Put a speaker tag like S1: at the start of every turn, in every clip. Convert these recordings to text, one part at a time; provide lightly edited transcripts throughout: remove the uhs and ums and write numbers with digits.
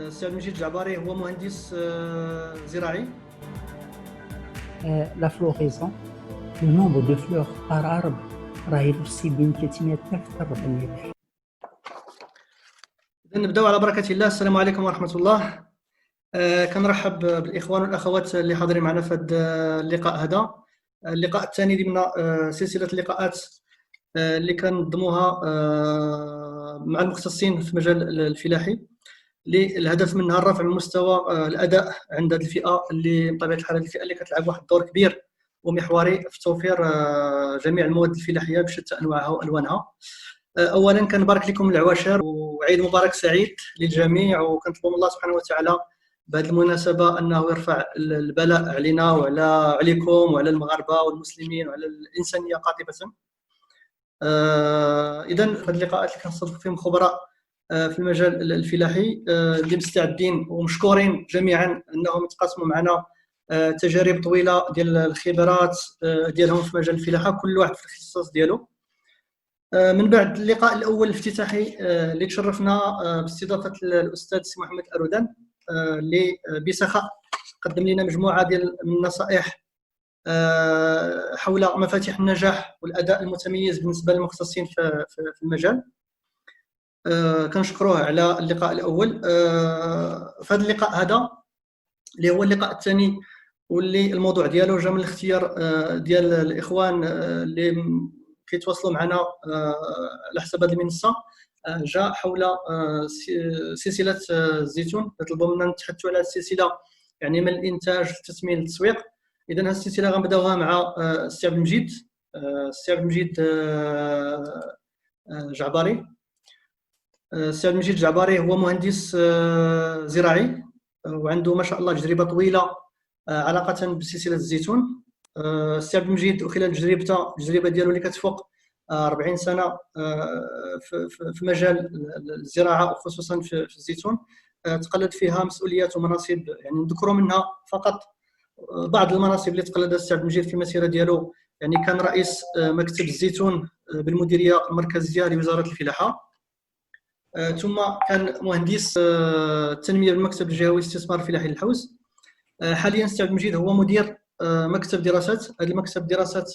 S1: السي مجيد جعباري هو مهندس زراعي.
S2: La floraison, le nombre de fleurs par arbre راه يوصل بين 300,000 حتى 400,000.
S1: إذا نبداو على بركة الله. السلام عليكم ورحمة الله. كنرحب بالإخوان والأخوات اللي حاضرين معنا في هذا اللقاء. هذا اللقاء الثاني ضمن سلسلة اللقاءات اللي كنظموها مع المختصين في مجال الفلاحي، الهدف منها رفع مستوى الاداء عند هذه الفئه اللي بطبيعه الحال هذه الفئه اللي كتلعب واحد الدور كبير ومحوري في توفير جميع المواد الفلاحيه بشتى انواعها والوانها. اولا كنبارك لكم العواشر وعيد مبارك سعيد للجميع، وكنطلب من الله سبحانه وتعالى بهذه المناسبه انه يرفع البلاء علينا وعلى عليكم وعلى المغاربه والمسلمين وعلى الانسانيه قاطبه. اذا في هذه اللقاءات اللي كنستضيف فيهم خبراء في المجال الفلاحي اللي مستعدين ومشكورين جميعا انهم يتقاسموا معنا تجارب طويله ديال الخبرات ديالهم في مجال الفلاحه، كل واحد في الاختصاص ديالو. من بعد اللقاء الاول الافتتاحي اللي تشرفنا باستضافه الاستاذ سي محمد الارودان اللي بسخاء قدم لنا مجموعه ديال النصائح حول مفاتيح النجاح والاداء المتميز بالنسبه للمختصين في المجال. كنشكروه على اللقاء الاول. في هذا اللقاء هذا اللي هو اللقاء الثاني واللي الموضوع ديالو جا من الاختيار ديال الاخوان اللي كيتواصلوا معنا على حساب هذه المنصه، جاء حول سلسله الزيتون. طلبوا منا نتحدثوا على السلسله يعني من الانتاج للتسمين للتسويق. اذا هذه السلسله غنبداوها مع السي عبد المجيد. السي عبد المجيد جعباري. السي عبد المجيد جعباري هو مهندس زراعي وعنده ما شاء الله تجربه طويله علاقه بسلسله الزيتون. السي عبد المجيد وخلال التجربه ديالو اللي كتفوق 40 سنه في مجال الزراعه وخصوصا في الزيتون، تقلد فيها مسؤوليات ومناصب، يعني نذكروا منها فقط بعض المناصب اللي تقلدها السي عبد المجيد في المسيره ديالو. يعني كان رئيس مكتب الزيتون بالمديريه المركزيه لوزاره الفلاحه، ثم كان مهندس التنميه بالمكتب الجهوي للاستثمار الفلاحي للحوز. حاليا السي عبد المجيد هو مدير مكتب دراسات. هذا المكتب دراسات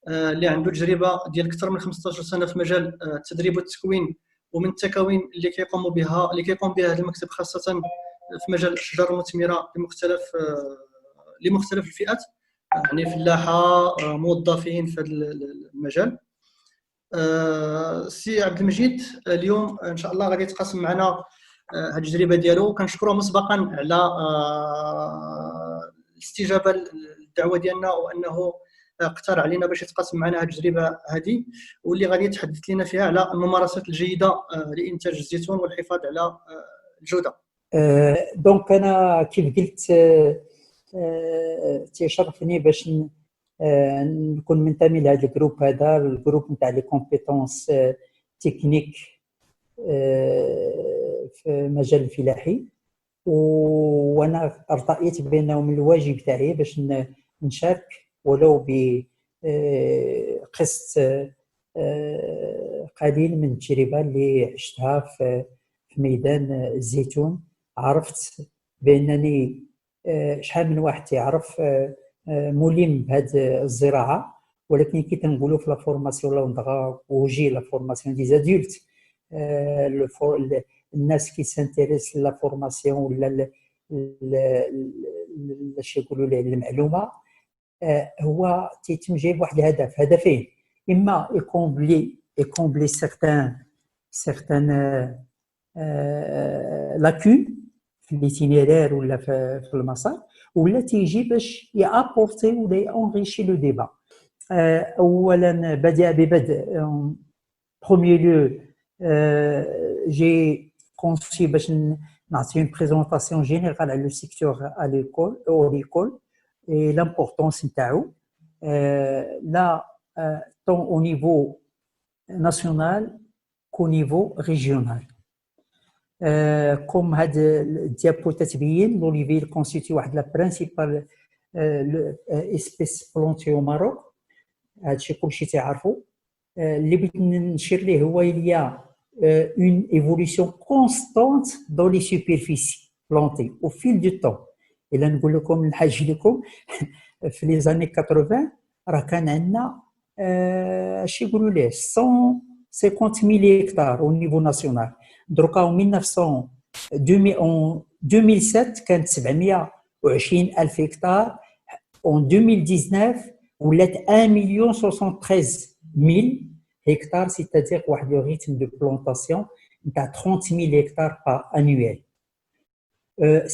S1: اللي عنده تجربه ديال اكثر من 15 سنه في مجال التدريب والتكوين ومن التكوين اللي كيقوم بها هذا المكتب، خاصه في مجال الاشجار المثمره لمختلف الفئات، يعني فلاحه موظفين في هذا المجال. السي عبد المجيد اليوم ان شاء الله غادي يتقاسم معنا هذه التجربه ديالو. كنشكروه مسبقا على الاستجابه للدعوه ديالنا وانه اقترح علينا باش يتقاسم معنا هذه التجربه هذه، واللي غادي يتحدث لنا فيها على الممارسات الجيده لانتاج الزيتون والحفاظ على الجوده.
S2: دونك انا كيف قلت تيشرفني باش نكون منتمي لهذا الجروب، هذا الجروب نتاع لي كومبيتونس تكنيك في مجال الفلاحي، وانا ارتأيت بانه من الواجب تاعي باش نشارك ولو بقسط قليل من التجربه اللي عشتها في ميدان الزيتون. عرفت بانني شحال من واحد تعرف ملم بهذه الزراعه، ولكن كي تنقولوا في لا فورماسيون لا ندغا وجي لا فورماسيون دي زادولت، الناس كي سانتيريس لا فورماسيون ولا اش يقولوا له المعلومه، هو تيتم جايب واحد الهدف، هدفين: اما يكومبلي سيغتان لاكون في ليتينيرير ولا في المسار، ولا تيجي باش يابورتي ولا يانريشي لو ديبا. اولا بدأ ببدء بروميي لو جي كونسي باش نعطي اون بريزونطاسيون جينيرال على لو سيكتور ا ليكول et l'importance نتاعو لا طون au niveau national qu'au niveau régional. كوم هاد الديابو تتبين لوليفي كونستيتي واحد لا برينسيبال اسبيس بلونتي او ماروك. هادشي كلشي تعرفوا. اللي بغيت نشير ليه هو اليا une évolution constante dans les superficies plantées au fil du temps. Et là, نقول لكم الحاج لكم في les années 80 راه كان عندنا اش يقولوا ليه 150 000 hectares au niveau national. دروكا en 2007 كانت 720 ألف هكتار. En 2019 ولات 1 073 000 hectares, c'est-à-dire le rythme de plantation de 30 000 hectares par annuel.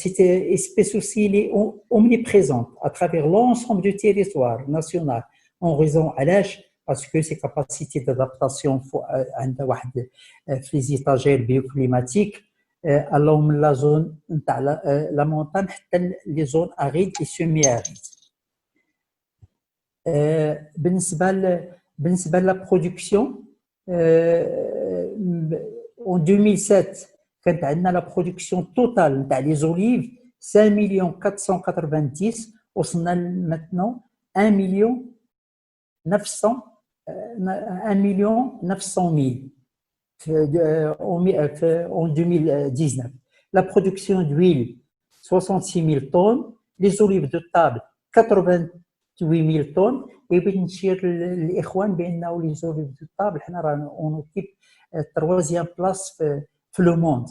S2: Cette espèce aussi est omniprésente à travers l'ensemble du territoire national en raison à l'âge parce que ses capacités d'adaptation في les étagères bioclimatiques allant de la zone de la montagne حتى les zones arides et semi-arides. بالنسبة la production en 2007 كانت عندنا la production totale تاع les olives 5 490 وصلنا maintenant 1 900 000 en 2019. La production d'huile 66 000 tonnes, les olives de table 88 000 tonnes. Et puis نشير للإخوان بأنه les olives de table حنا رانا on occupe troisième place في le monde.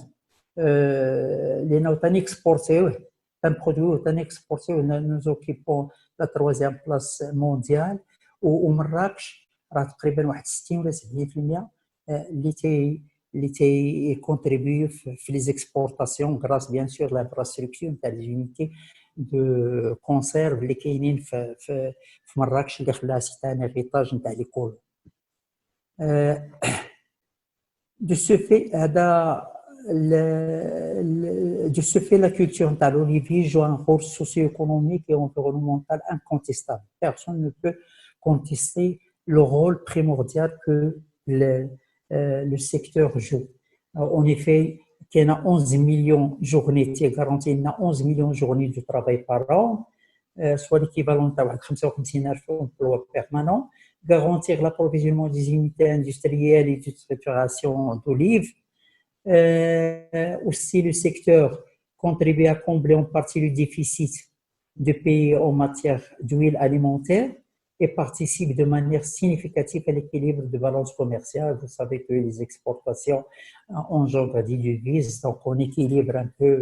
S2: لأنه تاني exportيوه تنبرودوه تاني exportيوه nous occupons la troisième place mondiale. ومراكش راه تقريبا واحد 60 ولا 70% اللي تي كونتريبيو في لي زيكسبورطاسيون غراس بيان سور لانفراستركتور نتاع لي زونيتي دو كونسيرف اللي كاينين في مراكش اللي خلاها سيت ان هيريتاج نتاع لي كولون. دو سو في هذا de ce fait, la culture de l'olivier joue un rôle socio-économique et environnemental incontestable. Personne ne peut contester le rôle primordial que le secteur joue. En effet, il y a 11 millions de journées garanties, il y a 11 millions de journées de travail par an, soit l'équivalent de 55 000 emplois permanents, garantir l'approvisionnement des unités industrielles et de structuration d'olives. Aussi, le secteur contribue à combler en partie le déficit du pays en matière d'huile alimentaire et participe de manière significative à l'équilibre de balance commerciale. Vous savez que les exportations engendrent des devises, donc on équilibre un peu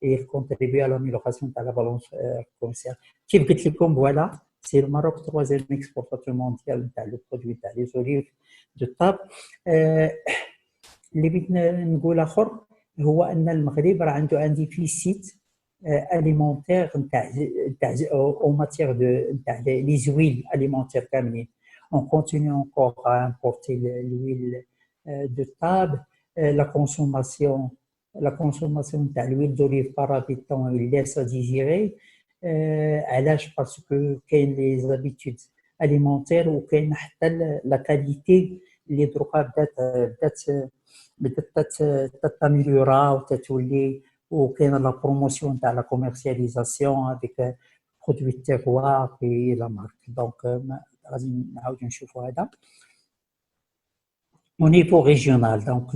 S2: et contribue à l'amélioration de la balance commerciale. Qui vous dit comme voilà, c'est le Maroc, troisième exportateur mondial de produits des olives de table. اللي بغيت نقول اخر هو ان المغرب راه عنده ان ديفيسيت اليمونتير نتاع او ماتير دو نتاع لي زويل اليمونتير كاملين. اون كونتينيو انكور ا امبورتي l'huile de table. La consommation نتاع l'huile d'olive par habitant laisse à désirer. علاش؟ باسكو كاين لي زابيتود اليمونتير وكاين حتى لا كاليتي اللي دروكا بدات تتاميليورا وتتولي وكاين لا بروموسيون تاع لا كوميرسياليزاسيون افيك برودوي تيغوار في لا مارك. دونك غادي نعاودو نشوفوا هذا او نيفو ريجيونال. دونك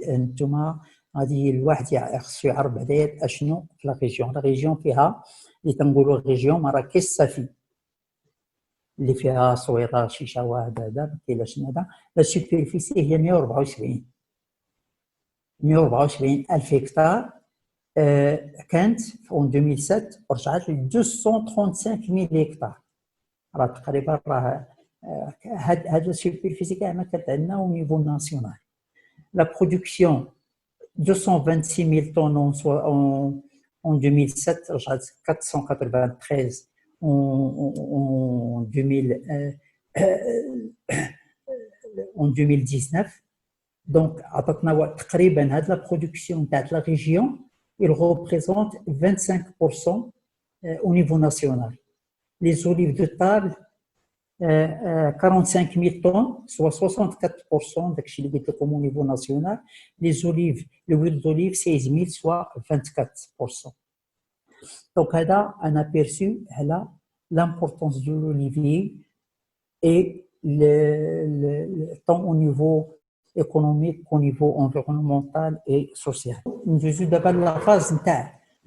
S2: انتما غادي الواحد خصو يعرف بعدا اشنو في لا ريجيون. لا ريجيون فيها اللي تنقولوا ريجيون مراكش صافي اللي فيها صويره شيشه وهذا ما كاينلاش هذا. لا سوبرفيسي هي 124 ألف هكتار. كانت في 2007 ورجعت ل 235 000 هكتار. راه تقريبا راه هاد السوبرفيسي كاع كانت عندنا au niveau national. La production 226 000 tonnes en 2007 رجعت 493 en 2019. Donc, تقريبا هاد la production تاع la région, il représente 25% au niveau national. Les olives de table 45 000 tonnes, soit 64% داكشي اللي قلت لكم au niveau national. Les olives, l'huile d'olive 16 000, soit 24%. Donc, هذا un aperçu على l'importance de l'olivier et tant au niveau économique qu'au niveau environnemental et social. ندوزو دابا لا فاز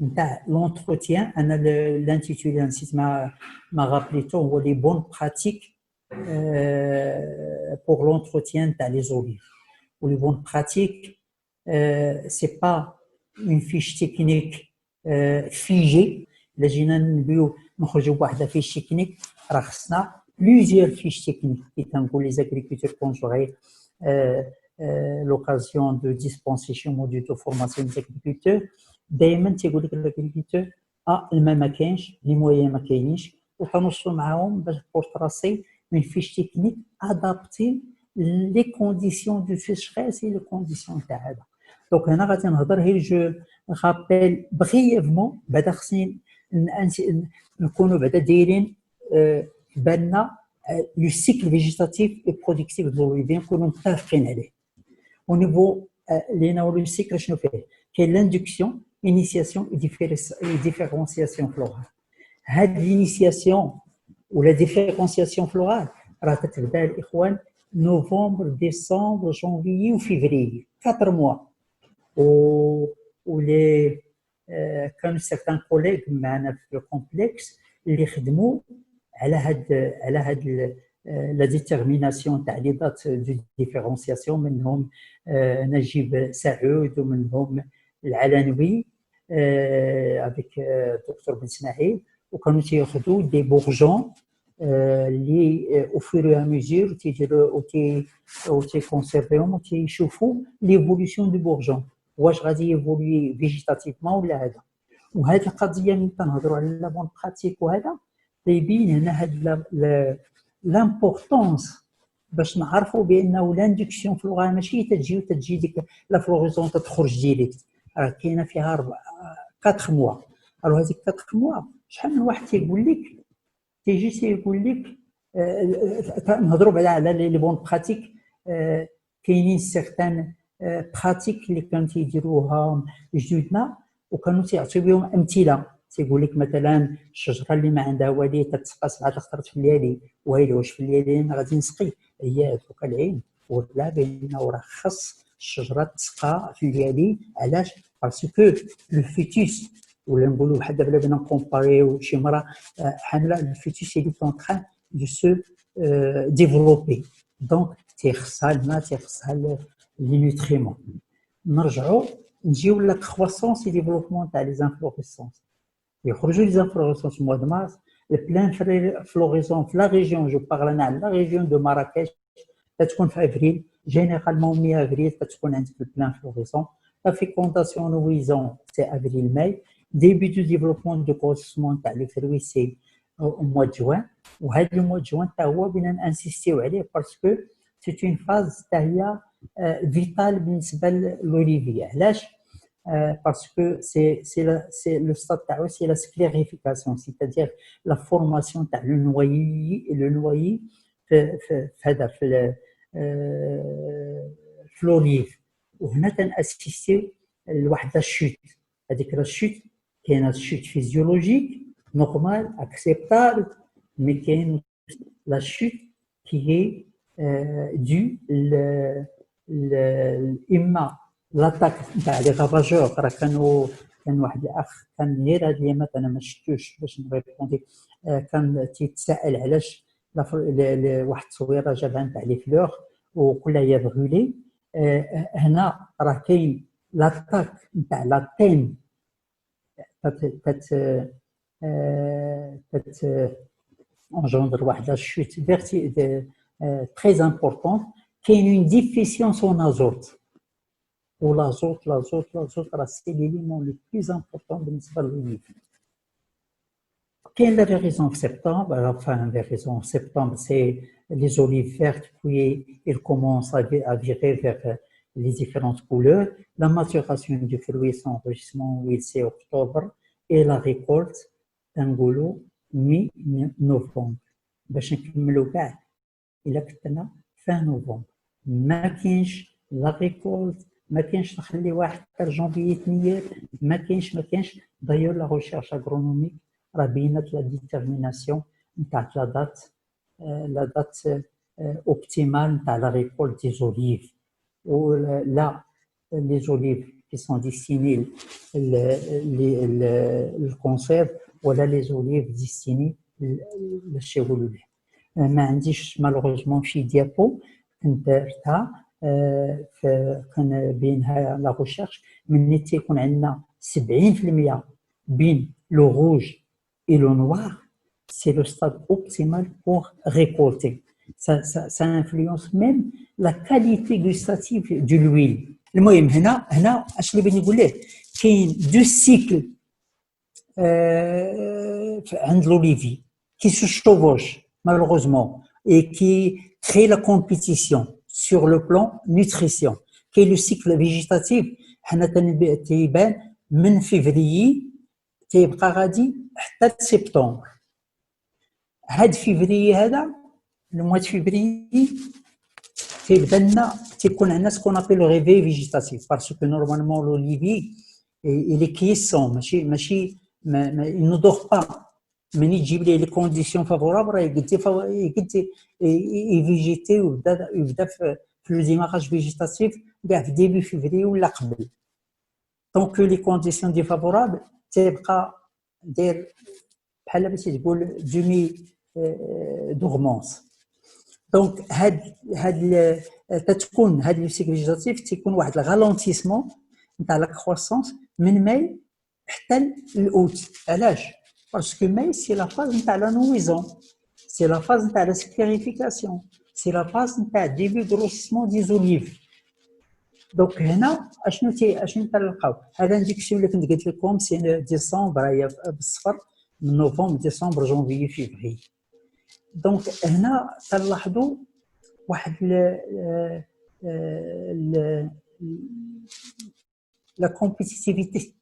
S2: نتاع l'entretien. انا l'intitulé نسيت ما غابليتو هو les bonnes pratiques pour l'entretien تاع les olives. Ou les bonnes pratiques, c'est pas une fiche technique figée. إلا جينا نبيو نخرجوا بواحد فيش تكنيك راه خصنا plusieurs fiches techniques. كي تنقول les agriculteurs quand j'aurai l'occasion de dispenser chez moi de formation des agriculteurs دائما تيقول لك الagriculteur الماء ما كاينش لي مويان ما كاينينش وكنوصلوا معاهم باش بور تراسي une fiche technique adaptée les conditions de sécheresse et les conditions تاع هذا. دونك هنا غادي نهضر غير جو رابيل بريفمون بعدا خصني نكونوا بعدا دايرين بالنا لو سيكل فيجيتاتيف اي برودكتيف دو لوليفين نكونوا متفقين عليه. او نيفو لينا هو لو سيكل شنو فيه؟ كاين لاندكسيون انيسياسيون اي ديفيرونسياسيون فلورال. هاد الانيسياسيون ولا ديفيرونسياسيون فلورال راه تتبدا الاخوان نوفمبر ديسمبر جونفيي وفيفري 4 موا. ولي كانوا سيغتان كوليغ معنا في الكومبلكس اللي خدموا على هاد لا ديتيرميناسيون تاع لي دات دو ديفيرونسياسيون. منهم نجيب سعود ومنهم العلنوي افيك دكتور بن اسماعيل. وكانوا تياخذوا دي بورجون اللي او فور او ميزور تيديروا او تيكونسيرفيهم وتيشوفوا ليفولوسيون دو بورجون واش غادي يفولي فيجيتاتيفمون ولا هذا. وهذه القضيه ملي كنهضروا على لا بون براتيك وهذا تيبين هنا هاد لامبورطونس باش نعرفوا بانه لاندكسيون فلوغال ماشي تجي ديك لا فلوريزون تخرج ديريكت، راه كاينه فيها 4 موا. الو هذيك 4 موا شحال من واحد تيقول لك تيقول لك نهضروا بعدا على لي بون براتيك. كاينين سيغتان براتيك اللي كانوا تيديروها جدودنا وكانوا تيعطيو بهم امثله. تيقول لك مثلا الشجره اللي ما عندها والي تتسقى 7 الخطرات في الليالي، ويلي واش في الليالي انا غادي نسقي؟ هي دوك العين ولا بانه راه خص الشجره تسقى في الليالي. علاش؟ باسكو لو فيتوس ولا نقولوا بحال دابا بغينا نكومباريو شي مرة حنا الفيتوس اللي كون تران دو سو ديفلوبي دونك تيخصها الماء تيخصها لي نوتريمون. نرجعوا نجيو لا كرواسونس اي ديفلوبمون تاع لي زانفلوريسونس. يخرجوا لي زانفلوريسونس موا دو مارس. البلان فلوريسون في لا ريجيون جو بارل انا على لا ريجيون دو مراكش تتكون في افريل جينيرالمون مي افريل تتكون عندك البلان فلوريسون. لا فيكونداسيون نويزون سي افريل ماي. début du développement de grossement تاع لي فروي سي au mois de juin. وهذا الموا de juin تا هو بينا نانسيستيو عليه باسكو سي اون فاز تا هي فيتال بالنسبه للوليفي. علاش؟ باسكو سي لو ستاد تاعو سي لا سكليريفيكاسيون سيتادير لا فورماسيون تاع لو نوايي في هذا في لوليف. وهنا تناسيستيو لواحد لا شوت. هذيك لا شوت كاينه شوت فيزيولوجيك نورمال اكسبتابل، مي كاين لا شوت كي هي دو اما لاطاك تاع لي غافاجور. راه كان واحد الاخ كان غير هاد اليامات انا ما شفتوش باش نريبوندي كان تيتسائل علاش واحد التصويره جابها تاع لي فلور وكلها هي بغولي. هنا راه كاين لاطاك نتاع لا تين engendre واحد لا شوت فيرتي تري امبورطون. كاين اون ديفيسيونس اون ازوت والازوت راه سي ليليمون لو بلوز امبورطون بالنسبه للوليف. كاين لا فيغيزون في سبتمبر. enfin فيغيزون في سبتمبر سي les olives vertes puis ils commencent à virer vers les différentes couleurs. La maturation du fruit s'enregistrement c'est octobre et la récolte تنقولوا mi-novembre باش نكملوا كاع الا كنتنا fin novembre. ما كاينش لا ريكولت، ما كاينش نخلي واحد حتى جونفيي تنيير، ما كاينش دايور لا ريشيرش اغرونوميك راه بينات لا ديتيرميناسيون نتاع لا دات اوبتيمال نتاع لا ريكولت دي زوليف. ou là les olives qui sont destinées le conserve ولا les olives destinées للشغل. ما عنديش مالوغوزمون شي ديابو كنت درتها كان بينها لا ريشيرش ملي تيكون عندنا 70% بين لو روج et le noir, c'est le stade optimal pour récolter. Ça influence même la qualité gustative de l'huile. المهم هنا اش اللي بغيت نقول لك كاين دو سيكل عند l'olivier qui se chevauchent malheureusement et qui créent la compétition sur le plan nutrition. كاين le cycle végétatif حنا تيبان من فيفري تيبقى غادي حتى سبتمبر. هاد فيفري هذا المواد فيفري تيبدا لنا تيكون عندنا سكون ابيل لو ريفي فيجيتاتيف باسكو نورمالمون لوليفي الي كيسون ماشي ما il ne dort pas. ملي تجيب ليه لي كونديسيون فافورابل راه يقد يفيجيتي ويبدا في لو ديماراج فيجيتاتيف كاع في ديبي فيفري ولا قبل. دونك لي كونديسيون ديفافورابل تيبقى داير بحال باش تقول دومي دورمونس. دونك هاد تتكون هاد لو سيكل فيجيتاتيف تيكون واحد الغالونتيسمون نتاع لا كروسونس من ماي حتى الاوت. علاش؟ باسكو ماي سي لا فاز نتاع لا نويزون، سي لا فاز نتاع لا سكليريفيكاسيون، سي لا فاز نتاع ديبي غروسمون دي زوليف. دونك هنا اشنو تلقاو هذا ديكشي اللي كنت قلت لكم سي ديسمبر هي بالصفر من نوفمبر ديسمبر جونفي فيفري. دونك هنا تلاحظوا واحد لا كومبيتيتيفيتي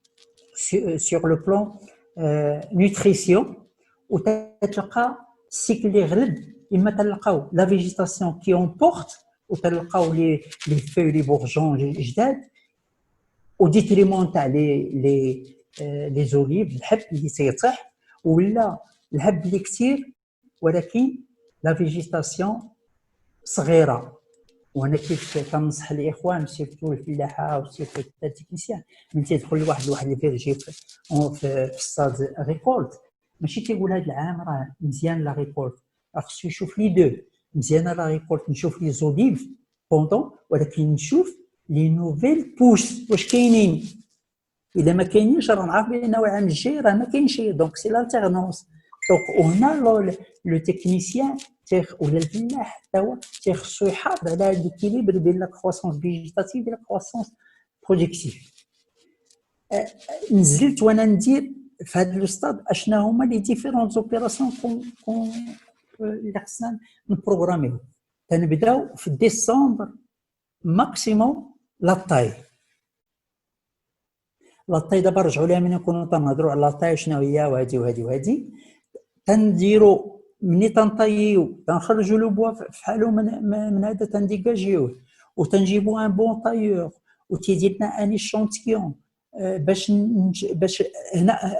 S2: sur le plan nutrition وتلقى السيكل اللي غلب اما تلقاو لا فيجيتاسيون كي امبورت وتلقاو لي فوي لي بورجون جداد او ديتريمون تاع لي زوليف الحب اللي تيطيح ولا الحب اللي كثير ولكن لا فيجيتاسيون صغيره. وانا كيف كنصح الاخوان سيرتو الفلاحه وسيرتو التكنيسيان من تيدخل لواحد اللي فيرجي في ستاد ريكولت ماشي تيقول هذا العام راه مزيان لا ريكولت، راه خصو يشوف لي دو مزيانه لا ريكولت نشوف لي زوليف بوندون ولكن نشوف لي نوفيل بوش واش كاينين. الا ما كاينينش راه نعرف بان العام الجاي راه ما كاين شي. دونك سي لالتيرنونس. دونك هنا لو تكنيسيان ولا الفلاح حتى هو تيخصو يحافظ على هذا الكيليبر بين لا كروسونس فيجيتاتيف ولا كروسونس برودكتيف. نزلت وانا ندير في هذا لو ستاد اشنا هما لي ديفيرونت زوبيراسيون اللي خصنا نبروغراميو. تنبداو في ديسمبر ماكسيموم لاطاي دابا رجعوا لها من نكونوا تنهضروا على لاطاي شنو هي وهذه تنديروا مني تنطيو تنخرجوا لو بوا فحالو من هذا تنديكاجيوه وتنجيبوا ان بون طايور وتيدير لنا اني شونتيون باش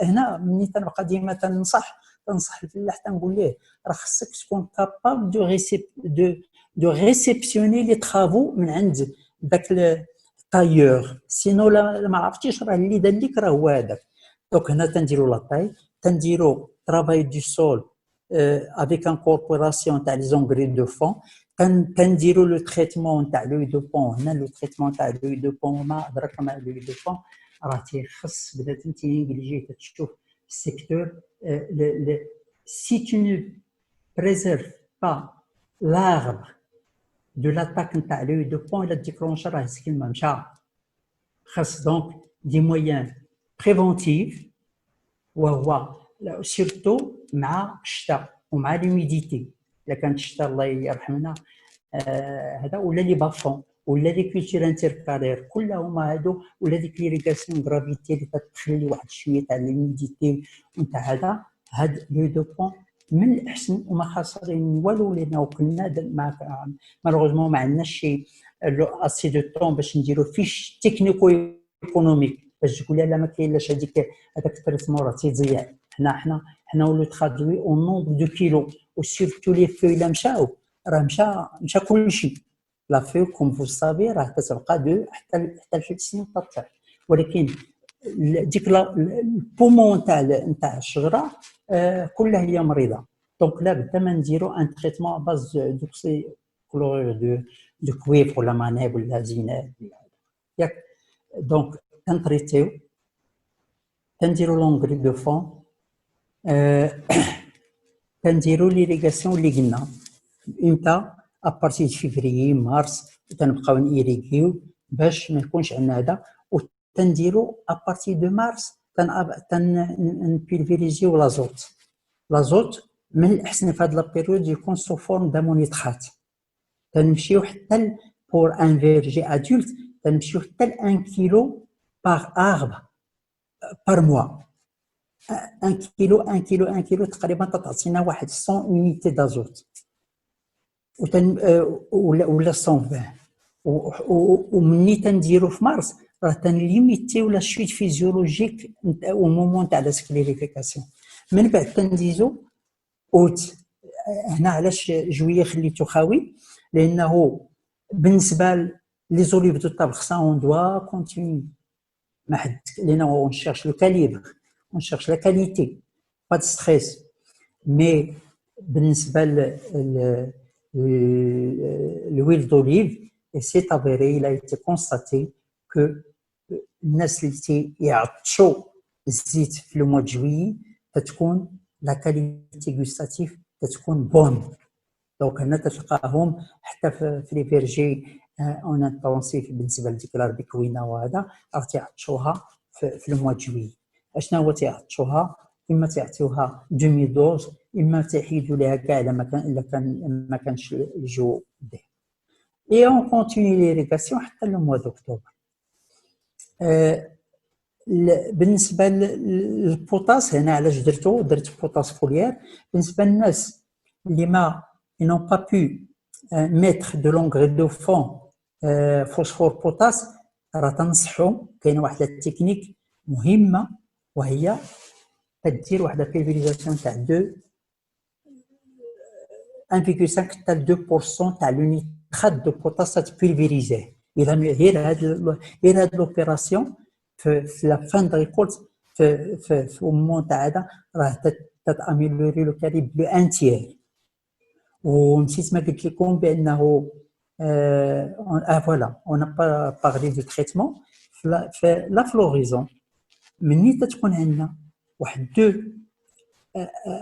S2: هنا مني تنبقى ديما تنصح الفلاح تنقول ليه راه خصك تكون كابابل دو ريسيبسيوني لي طرافو من عند داك الطايور سينو ما عرفتيش راه اللي دار لك راه هو هذاك. دونك هنا تنديروا لاطاي تنديروا travail du sol avec incorporation تاع les engrais de fond تنديروا لو تريتمون تاع لوي دو بون. هنا لو تريتمون تاع لوي دو بون ما ادراك مع لوي دو بون راه تيخص بدا تنجي تشوف السيكتور si tu ne préserves pas l'arbre de l'attaque نتاع لوي دو بون لا ديكلونش راه الكلمه مشى. خاص دونك دي مويان بريفونتيف وهو سيرتو مع الشتاء ومع لوميديتي. الا كانت الشتاء الله يرحمنا هذا ولا لي بافون ولا لي كولتور انتركالير كلهم هادو ولا ديك ليريغاسيون غرافيتي اللي تخلي واحد شويه تاع لوميديتي ونتاع هذا هاد لو دو بون من الاحسن وما خاسرين والو لنا وكنا مالوغوزمون ما عندناش شي اسي دو طون باش نديرو فيش تكنيكو ايكونوميك باش تقول لا ما كاينلاش هذاك التريتمون راه تيضيع. حنا ولو ترادوي او نومبر دو كيلو وسيرتو لي فوي لا مشاو راه مشى كلشي. لا فيو كوم فو سافي راه تتبقى دو حتى لشي سنين تطير، ولكن ديك البومون تاع الشجره كلها هي مريضه. دونك لا بد ما نديرو ان تريتمون باز دوكسي كلورير دو كويف ولا مانيب ولا زينات ياك. دونك كنتريتيو كنديرو لونغري دو فون، كنديرو ليريغاسيون اللي قلنا امتى ابارتي دو فيفري مارس، تنبقاو نيريغيو باش ما يكونش عندنا هذا، وتنديرو ابارتي دو مارس نبيلفيريزيو لازوت من الاحسن في هذه لابيريود يكون سو فورم دامونيترات. تنمشيو حتى بور ان فيرجي ادولت تنمشيو حتى ل 1 كيلو باغ اربر بار موا. 1 كيلو تقريبا تعطينا واحد 100 اونيتي دازوت ولا 120. ومني تنديرو في مارس راه تنليميتيو لا شويت فيزيولوجيك او مومون تاع لا سكليريفيكاسيون. من بعد تنديزو اوت. هنا علاش جويه خليتو خاوي؟ لانه بالنسبه لي زوليف دو طابخ سا اون دوا كونتيني ما حد، لانه اون شيرش لو كاليبر، اون شيرش لا كاليتي، با دو ستريس. مي بالنسبه l'huile d'olive, et c'est avéré, il a été constaté que الناس اللي يعطشوا الزيت في الموا د جويي تتكون لا كاليتي غوستاتيف تتكون بون. دونك هنا تلقاهم حتى في لي فيرجي اون انتونسيف بالنسبه لديك الاربيكوينه وهذا راه تيعطشوها في الموا د جويي. اشنا هو تيعطشوها؟ اما تعطيوها دومي دوز، اما تحيدوا لها كاع ما كانش الجو به. اي اون كونتيني ليريغاسيون حتى لو موا دوكتوبر. بالنسبه للبوطاس هنا علاش درت بوطاس فوليير. بالنسبه للناس اللي ما n'ont pas pu mettre de l'engrais de fond فوسفور بوطاس، راه تنصحوا كاينه واحد التكنيك مهمه وهي تدير واحد البيلفيريزاسيون تاع 1.5 حتى 2% تاع لونيترات دو بوطاس تبيلفيريزيه. الى غير هاد لوبيراسيون في لا فان د ريكولت في المون تاع هذا راه تاميلوري لو كاليب بلو ان تيير. ونسيت ما قلت لكم بانه فوالا اون با بارلي دو تريتمون في لا فلوريزون. مني تتكون عندنا واحد 2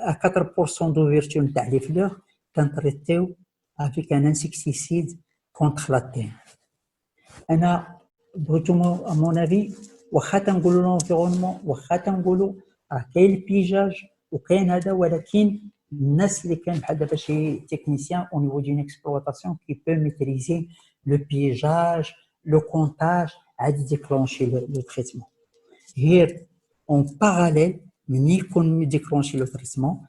S2: à 4% d'ouverture تاع لي فلور كنتريتيو افيك ان انسكتيسيد كونتر لا تين. انا بغيتو مون افي واخا تنقولوا لونفيرونمون واخا تنقولوا راه كاين البيجاج وكاين هذا، ولكن الناس اللي كان بحال دابا شي تكنيسيان او نيفو دون اكسبلوطاسيون كي بو ميتريزي لو بيجاج لو كونتاج عادي ديكلونشي لو تريتمون. غير اون باراليل مني يكون ديكلونشي لو تريتمون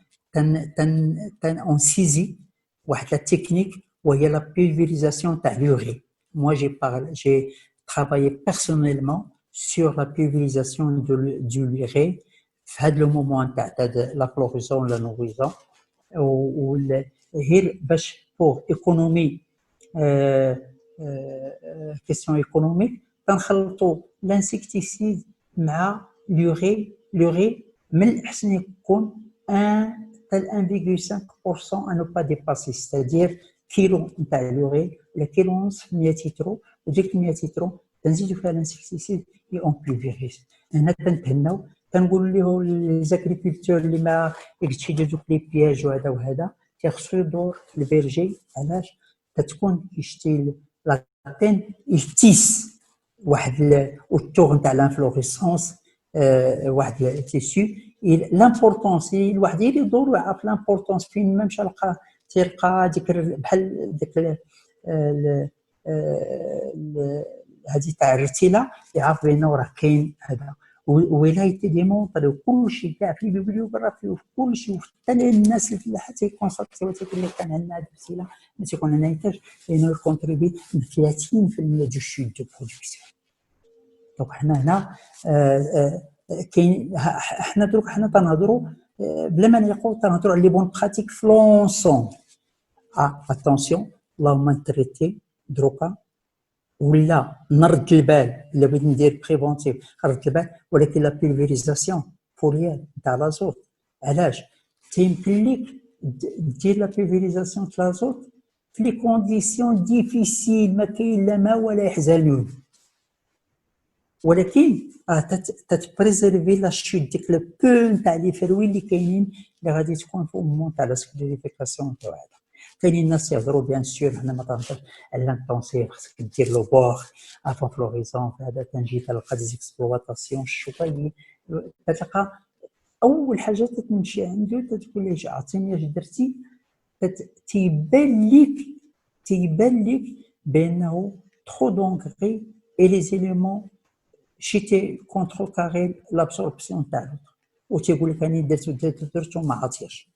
S2: اون سيزي واحد لا تكنيك وهي لا بولفيريزاسيون تاع لوري. Moi, j'ai travaillé personnellement sur la pulvérisation du l'urée في هذا المومون تاع لا فلوريزون لا نوريزون. غير باش بور ايكونومي كيسيون ايكونوميك تنخلطوا لانسكتيسيد مع لوري. من الاحسن يكون 1,5% à ne pas dépasser, c'est-à-dire كيلو نتاع لوري ولا كيلو ونصف 100 لترو، وديك 100 لترو تنزيدو فيها الانسكتيسيد اي اون بولفيريز. هنا تنتهناو تنقول ليه لي زاغريكولتور اللي ما يقدش يدير دوك لي بياج وهذا تيخصو يدور في البرجي. علاش؟ تتكون كيشتي لاتين يتيس واحد والتور نتاع لانفلوريسونس واحد التيسيو. لامبورطونس الواحد يدور ويعرف لامبورطونس فين ما مشى تلقى ديك بحال ديك هذه تاع الرتيله يعرف بانه راه كاين هذا. ولايتي ديمونطري كلشي كاع في البيبليوغرافي وفي كلشي وحتى الناس اللي حتى يكونساتيو تيقول لك كان عندنا هذه الرتيله ما تيكون عندنا انتاج لانه يكونتريبي 30% دو شوت دو برودكسيون. دونك حنا هنا كاين حنا دروك حنا تنهضروا بلا ما نقول تنهضروا على لي بون براتيك في لونسون. اتونسيون اللهم نتريتي دروكا، ولا نرد البال الا بغيت ندير بريفونتيف نرد البال، ولكن لا بولفيريزاسيون فوريال تاع لازوت علاش تيمكن ليك دير لا بولفيريزاسيون تاع لازوت في لي كونديسيون ديفيسيل ما كاين لا ما ولا يحزنون، ولكن تتبريزيرفي لا شوت ديك لو بو تاع لي فروي اللي كاينين اللي غادي تكون في المومون تاع لا سكليريفيكاسيون تاع هذا. كاينين الناس يهضروا بيان سور، حنا ما تهضرش على لانتونسيف، خصك دير لو بوغ افون فلوريزون، هذا تنجي تلقى دي زيكسبلواتاسيون شويه، تلقى اول حاجه تتمشي عنده تقول له عطيني اش درتي، تيبان لك بانه ترو دونغري اي لي زيليمون شي كونترول كاري لابسوربسيون تاع لوطر، وتيقول لك راني درت وما عطياش.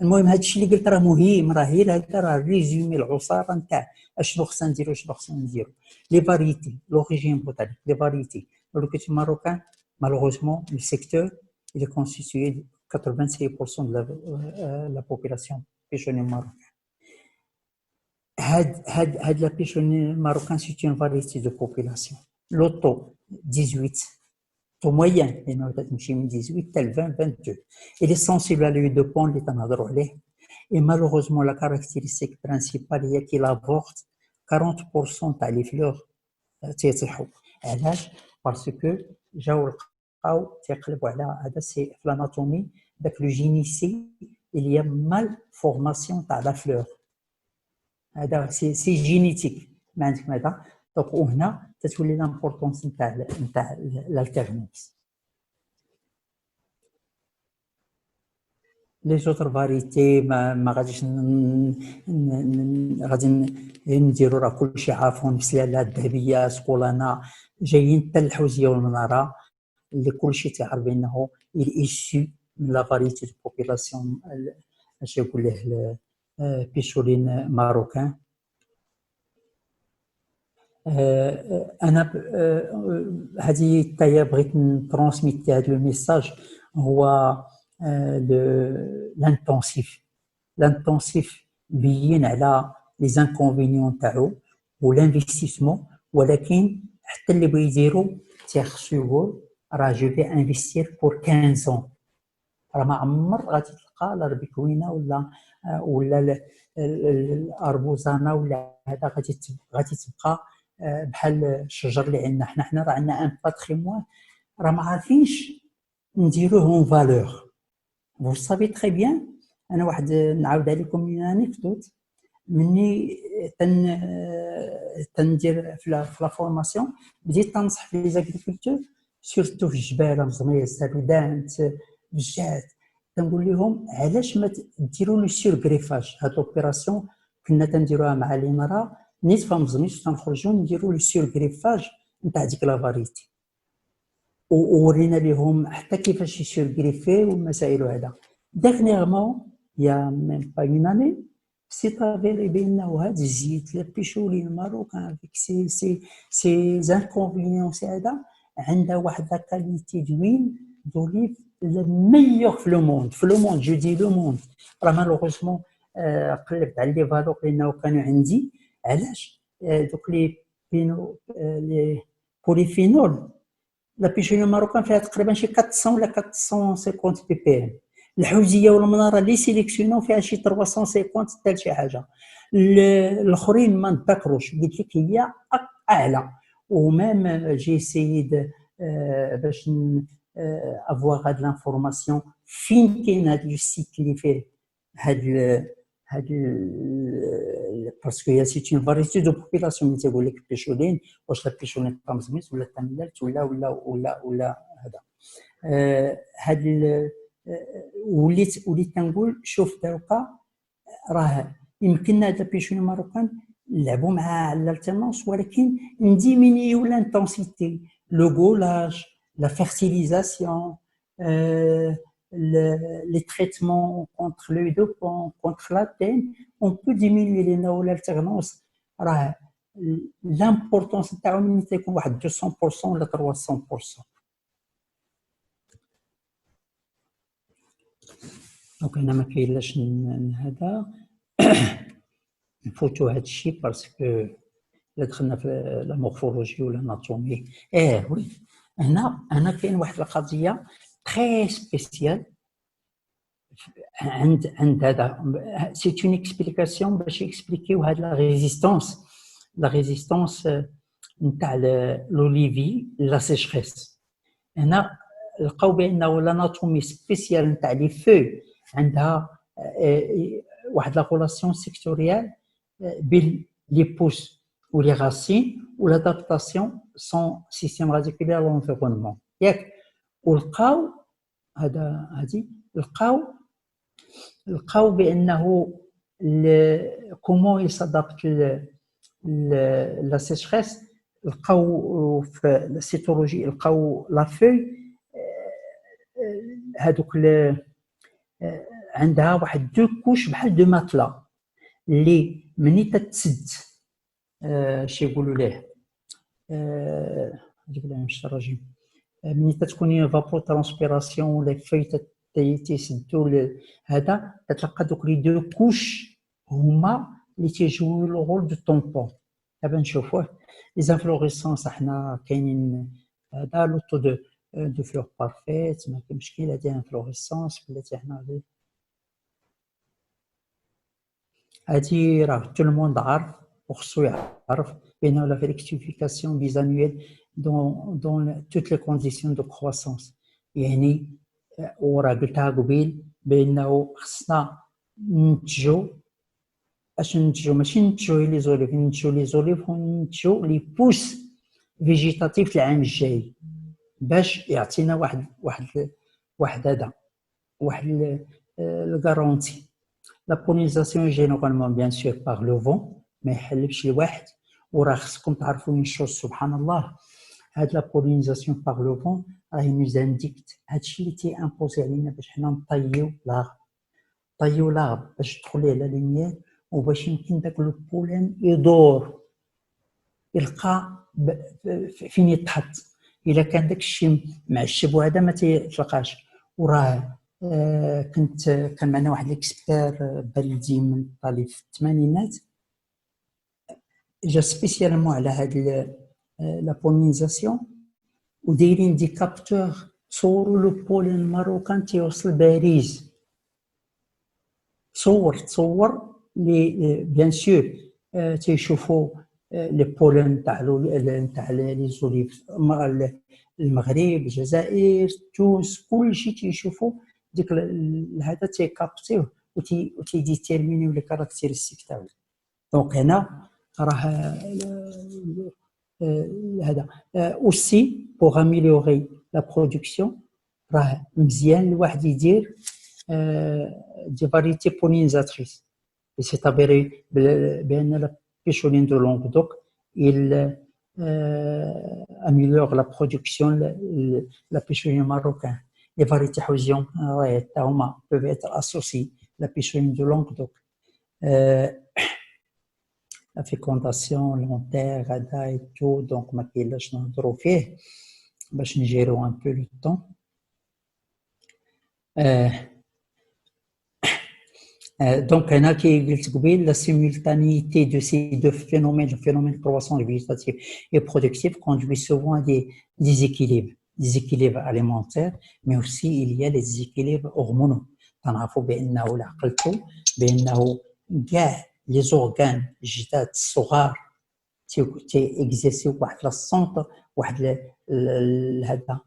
S2: المهم هذا الشيء اللي قلت راه مهم، راه هي هذا راه ريزومي العصاره نتاع اشنو خصنا نديرو شنو خصنا نديرو. لي فاريتي لوريجين بوتانيك، لي فاريتي لوكيت ماروكان malheureusement le secteur il est constitué de 85% de la population pigeonnier marocain. هاد la pigeonnier marocain c'est une variété de population. L'auto 18 taux moyen لانه تمشي من 18 حتى ل 20 22. Il est sensible à l'huile de pont اللي تنهضروا عليه. Et malheureusement la caractéristique principale هي qu'il avorte 40% تاع لي فلور تيطيحوا. علاش؟ باسكو جاو لقاو تيقلبوا على هذا سي في الاناتومي داك لو جينيسي اللي هي مال فورماسيون تاع لا فلور، هذا سي جينيتيك ما عندك ماذا. دونك وهنا تتولي لامبورطونس نتاع الالتيرنانس. لي زوتر فاريتي ما غاديش غادي نديرو، راه كلشي عارفون، بسلاله الذهبيه سكولانا جايين حتى الحوزيه والمناره اللي كلشي تعرف بانه ايشي من لا فاريتي دو بوبولاسيون اش يقول له بيشولين ماروكان. انا هذه تاهي بغيت نترونسميت هذا لو ميساج، هو l'intensif بيين على لي زانكونفينيون تاعو والانفستيسمون، ولكن حتى اللي بغى يديرو تيخصو يقول راه جو في انفستير بور 15 ans. راه ما عمر غادي تلقى لا البيكوينه ولا الاربوزانه ولا هذا غادي تبقى بحال الشجر اللي عندنا حنا راه عندنا ان باتريمون راه ما عارفينش نديروه اون فالور. Vous savez très bien. أنا واحد نعاود عليكم من انيكدوت مني تندير في لا فورماسيون، بديت تنصح في لي زاغريكولتور سورتو في الجبال مزمير السردان بجات، تنقول لهم علاش ما ديروا لو سور غريفاج. هاد لوبيراسيون كنا تنديروها مع لي مرا نيت فمزميش تنخرجوا نديروا لو سور غريفاج نتاع ديك لا فاريتي، وورينا لهم حتى كيفاش يسير غريفي والمسائل هذا. ديرنييرمون يا ميم با اون اني سي افيري بانه هاد الزيت لا بيشولين ماروكان افيك سي زانكونفينيون سي هذا عندها واحد لا كاليتي دويل دوليف الميور في لو موند جو دي لو موند. راه مالوغوزمون قلبت على لي فالور لانه كانوا عندي. علاش؟ دوك لي بوليفينول لا بيشونيو ماروكان فيها تقريبا شي 400 ولا 450 بي بي ام. الحوزيه والمناره اللي سيليكسيونو فيها شي 350 حتى شي حاجه. الاخرين ما نذكروش، قلت لك هي اعلى. ومام جي سيد باش افواغ هاد لانفورماسيون فين كاين هاد لو سيت اللي فيه هاد باسكو هي سيت اون فاريتي دو بوبولاسيون اللي تيقول لك بيشولين، واش لا بيشولين طامزميس ولا تاملات ولا هذا. هاد وليت تنقول شوف دروكا راه يمكننا هذا بيشولين ماروكان نلعبوا معاه على الالتيرنونس، ولكن نديمينيو لانتونسيتي لو غولاج لا فيرتيليزاسيون les traitements contre l'œil de pont, contre la teigne, on peut diminuer les l'alternance. L'importance de تكون واحد 200% ولا 300%. دونك هنا ما كاين لاش هذا. نفوتوا هذا الشيء باسكو الا دخلنا في لا مورفولوجي ولا الاناتومي. وي هنا كاين واحد القضيه تري سبيسيال عند هذا. سي اون اكسبليكاسيون باش يكسبليكيو هاد لا ريزيستونس نتاع لوليفي لا سيشريس. هنا لقاو بانه الاناتومي سبيسيال نتاع لي فو عندها واحد لا ريلاسيون سيكتوريال بين لي بوس و لي راسين و لادابتاسيون سون سيستيم راديكولير لونفيرونمون ياك. ولقاو هادي لقاو بانه كومون يسادابت لا سيشريس. لقاو في السيتولوجي لقاو لا فوي هادوك عندها واحد دو كوش بحال دو ماتلا اللي مني تتسد شي يقولوا ليه نجيب لهم الشراجم مني تتكون فابور ترانسبيراسيون ولا فوي تيسدوا هذا تتلقى دوك لي دو كوش هما اللي تيجيو لو رول دو طومبون. دابا نشوفوه لي زانفلوريسونس حنا كاينين هذا لو تو دو فلور بارفيت ما كاين مشكل ديال انفلوريسونس بلاتي حنا هادي راه تو الموند عارف وخصو يعرف بانه لا فيريكتيفيكاسيون بيزانويل دون توت لي كونديسيون دو كرواسونس. يعني وراه قلتها قبيل بانه خصنا ننتجو اش ننتجو ماشي ننتجو لي زوليف ننتجو لي زوليف وننتجو لي بوس فيجيتاتيف العام الجاي باش يعطينا واحد هذا واحد الغارونتي. لا بولينيزاسيون جينيرالمون بيان سور باغ لو فون ما يحلبش الواحد. وراه خصكم تعرفوا من شوز سبحان الله هاد لا بولينيزاسيون باغ لو فون راهي نوزانديكت هادشي اللي تي امبوزي علينا باش حنا نطيو لاغ باش تدخل ليه لا لوميير وباش يمكن داك لو بولين يدور يلقى فين يتحط. الا كان داك الشيء معشب وهذا ما تيتلقاش. وراه كان معنا واحد الاكسبير بلدي من طالي في الثمانينات جا سبيسيالمون على هاد لا بولينيزاسيون ودايرين دي كابتور صوروا لو بولين الماروكان تيوصل باريس. تصور لي بيان سور تيشوفوا لي بولين تاع لي زوليف المغرب الجزائر تونس كلشي تيشوفوا ديك هذا تيكابتيوه وتيديتيرمينيو لي كاركتيرستيك تاعو. دونك هنا راه هذا اوسي بوغ اميليوري لا برودكسيون راه مزيان الواحد يدير دي فاريتي بولينيزاتريس. سي تابيري بان لا بيشولين دو لونغدوك il améliore la production la pécholine marocaine. Les variétés hausiens peuvent être associées à la pécholine de Languedoc. La fécondation long terme et tout, donc ما كاينلاش نهضروا فيه باش نجيرو un peu le temps. Donc, on a la simultanéité de ces deux phénomènes, le phénomène de croissance végétative et productive, conduit souvent à des déséquilibres alimentaires, mais aussi il y a les déséquilibres hormonaux. تنعرفوا بأنه لعقلتو بأنه كاع لي زورغان الجداد الصغار تيكزيسيو واحد لا سونتر واحد هذا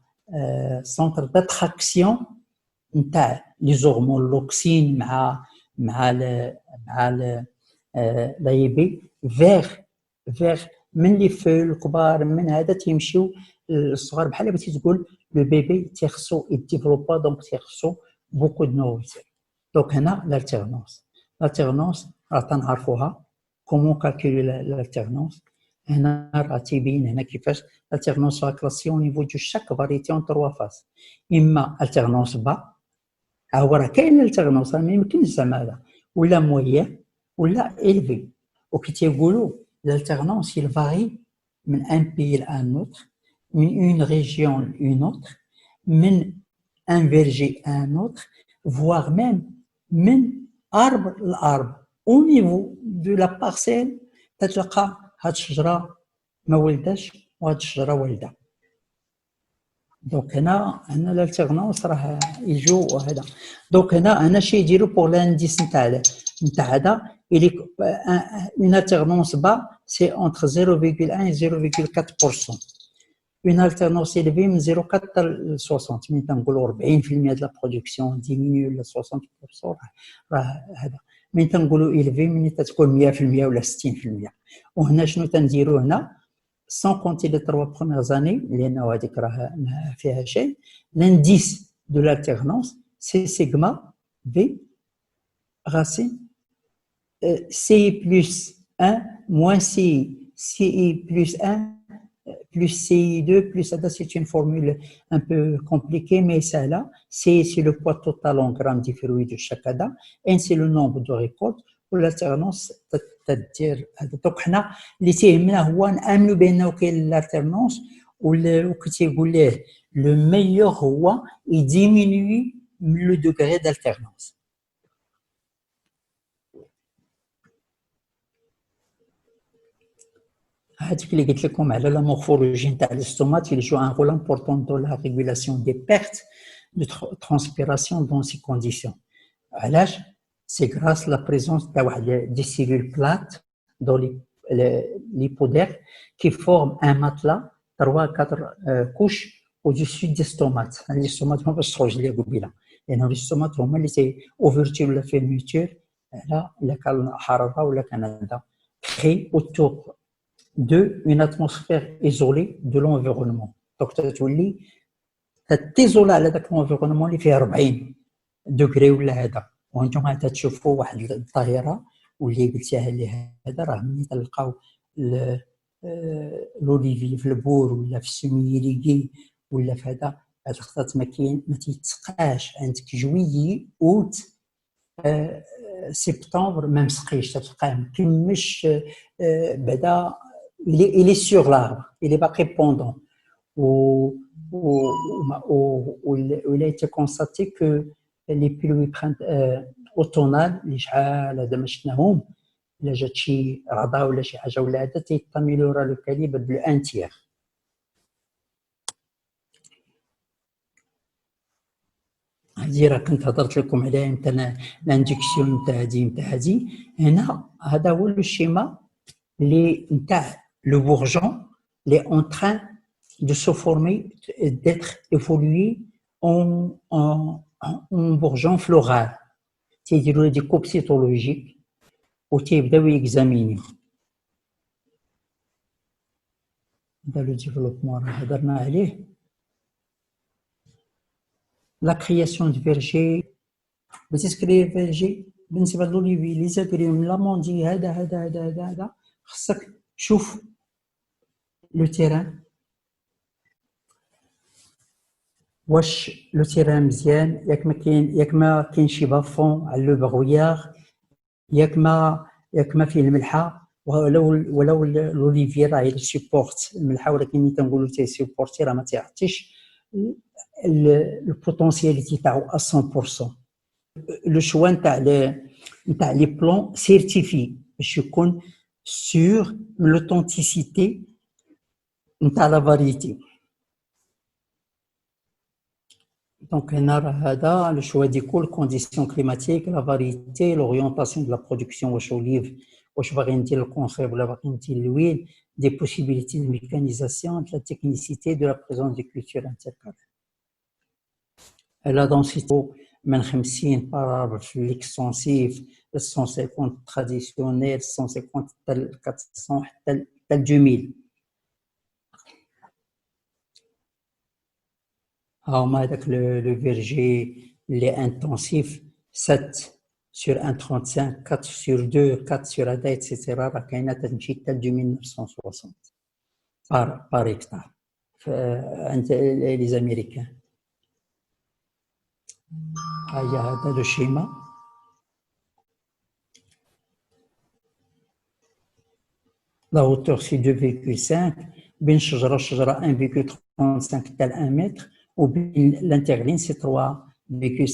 S2: سونتر داتراكسيون نتاع لي زورمون لوكسين مع لايبي فيغ من لي فو الكبار من هذا تيمشيو الصغار بحال بغيتي تقول لو بيبي تيخصو يديفلوبا دونك تيخصو بوكو دو نوريتور. دونك هنا لالتيرنونس راه تنعرفوها كومون كالكولي لالتيرنونس. هنا راه تيبين هنا كيفاش لالتيرنونس كلاسي او نيفو دو شاك فاريتي اون 3 فاز. اما التيرنونس با هو راه كاين الالتيرنونس ما يمكنش زعما هذا ولا مويان ولا إلفي. وكي تيقولوا l'alternance il varie من un pays à un autre, من une région à une autre, من un verger à un autre, voire même من arbre لarbre. au niveau de la parcelle تتلقى هاد الشجرة ما ولداش وهاد الشجرة والدة. دونك هنا الالتيرنونس راه يجو وهذا. دونك هنا انا شي يديروا بور لانديس نتاع هذا الي اون التيرنونس با سي اونتر 0,1 et 0,4%. اون التيرنونس élevée من 0,4 ل 60 ملي تنقولوا 40% د لا برودكسيون ديمينيو ل 60% راه هذا. ملي تنقولوا élevée ملي تتكون 100% ولا 60%. وهنا شنو تنديروا هنا sans compter les 3 premières années, l'indice de l'alternance, c'est sigma V racine CI plus 1 moins CI plus 1 plus CI2 plus ça, c'est une formule un peu compliquée, mais ça là, c'est le poids total en grammes de fruits de chaque ADA, et c'est le nombre de récoltes. والالتيرنونس تدير هذا. دونك حنا اللي تيهمنا هو نامنوا بانه كاين الالتيرنونس وكتيقول ليه لو ميور هو يديمينوي من لو دوغري دالتيرنونس. هذيك اللي قلت لكم على لا مورفولوجي نتاع الاستومات اللي جو ان رول امبورطون دو لا ريغولاسيون دي بيرت دو ترانسبيراسيون دون سي كونديسيون. علاش؟ C'est grâce à la présence des cellules plates dans l'hypoderme qui forment un matelas 3-4 couches au-dessus des stomates. Les stomates sont les goubila. Et les stomates sont les ouvertures ou la fermeture, là, la Harara ou la Canada, créent autour d'eux une atmosphère isolée de l'environnement. Donc, tu t'isoles à l'environnement, il fait 40 degrés ou là. وانتم تشوفوا واحد الظاهره واللي قلتيها لي هذا راه ملي تلقاو لوليفي في البور ولا في السميريكي ولا في هذا الخطات ما تيتسقاش عندك جويي اوت سبتمبر ما مسقيش تلقاه مكمش بعدا il est sur l'arbre il est باقي بوندون ولا été constaté que les pluies automnales اللي شحال هذا ما شفناهم الا جات شي رضا ولا شي حاجه ولا هذا تيتاميلورا لو كاليبر بلو ان تيير. هذه راه كنت هضرت لكم عليها نتاع لاندكسيون نتاع هذه هنا. هذا هو لو شيما اللي نتاع لو بورجون اللي اون تران دو سو فورمي ديتر ايفولوي اون بورجون فلورال. تيديروا دي كوب سيتولوجيك وتيبداو يكزامينيو. هذا لو ديفلوبمون راه هضرنا عليه. لا كرياسيون دو فيرجي بغيتي تكري فيرجي بالنسبه لوليفي لي زاكريوم لاموندي هذا خصك تشوف لو تيران واش لو تيران مزيان ياك ما كاين شي بافون على لو بغويار ياك ما فيه الملحه ولو لوليفي راه يسيبورت الملحه ولكن ملي تنقولوا تيسيبورتي راه ما تيعطيش البوتونسياليتي تاعو 100%. لو شوا نتاع لي بلون سيرتيفي باش يكون سور من لوثنتيسيتي نتاع لا فاريتي. Donc, هذا le choix des conditions climatiques, la variété, l'orientation de la production aux olives, aux variétés de conserve, la variété de l'huile, des possibilités de mécanisation, de la technicité, de la présence des cultures intercalaires. La densité من 50 par arbre في l'extensif, 150 traditionnel, 150 400 حتى 2000. هذاك لو فيرجي لي انتونسيف 7 sur 1,35 4 sur 2 4 sur هذا ايتترا راه كاينه تمشي حتى 2960 بار هكتار عند لي زاميريكان. هذا لو شيما. لا هوتور سي 2,5 بين شجره وشجره 1,35 حتى 1 متر وبين الانترلين سي 3,5